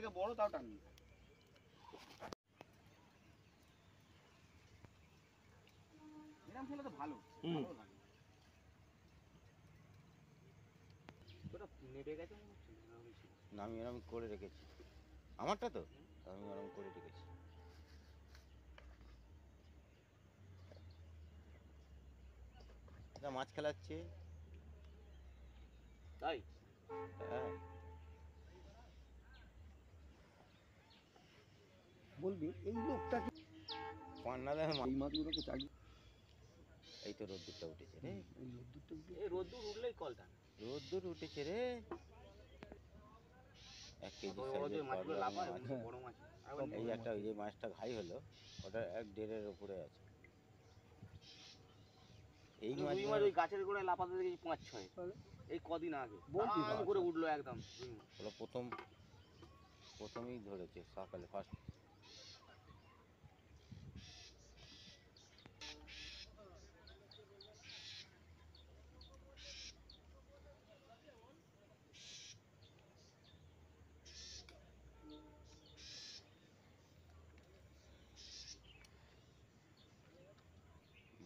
থেকে বড় তাও টানি এরকম খেলে তো ভালো না আমি এরকম করে রেখেছি আমারটা তো আমি এরকম করে রেখেছি এটা মাছ খেলাচ্ছে তাই হ্যাঁ বলবি এই লোকটা কি পান্না দেয় এই মাছগুলোকে চাকরি এই তো রোদ্দুরটা উঠেছে রে এই রোদ্দুরটা এই রোদ্দুর উঠলেই কলটা রোদ্দুর উঠেছে রে 1 কেজি মাছগুলো সাইজের লাফায় মাছ বড় মাছ এই একটা ওই যে মাছটা ঘাই হলো ওটা 1.5-এর উপরে আছে এই মাছ রুই মাছ ওই গাছের গোড়ায় লাফাতে দেখেছি 5-6 এই কদিন আগে বলছি আরাম করে উঠলো একদম ওরা প্রথমেই ধরেছে সকালে ফার্স্ট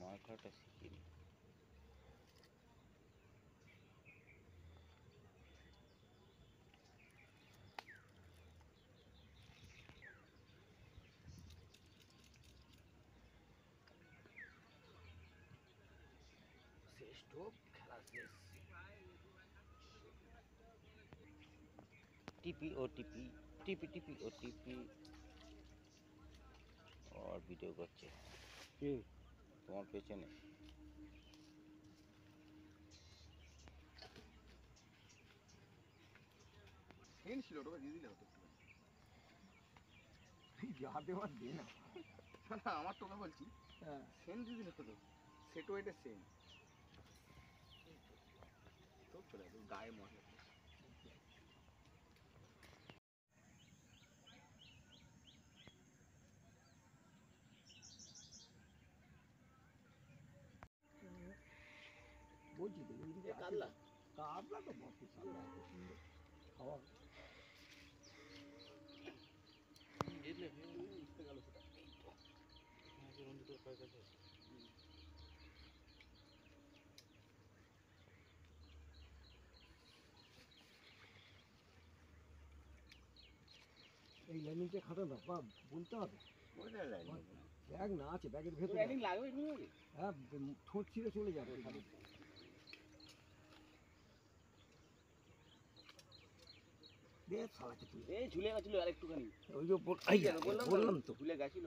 মাছ ধরাটা শিখিনি শ্রেষ্ঠ খেলা শেষ টিপি ওটিপি টিপি টিপি ওটিপি আর ভিডিও করছে কে তোমার পেছনে সেন ছিল ওটা দিয়ে দিলে হতো যা দেওয়ার দে না না আমার তোকে বলছি হ্যাঁ সেন দিয়ে দিলে হতো সেটো এটা সেন তো চলে গায়ে মশলা বলছি তো এইদিকে কাতলা কাতলা তো বসে কাতলা এত সুন্দর খাওয়া বুঝতে গেল সেটা এই লাইনিংটা খাটা না বা বলতে হবে ব্যাগ না আছে ব্যাগের ভেতরে একদিন লাগবে একটু আগে হ্যাঁ ঠোঁট ছিঁড়ে চলে যাবে দে সালাকে তুই এই ঝুলে গেছিল আর একটুখানি ওই যে বললাম তো ঝুলে গেছিল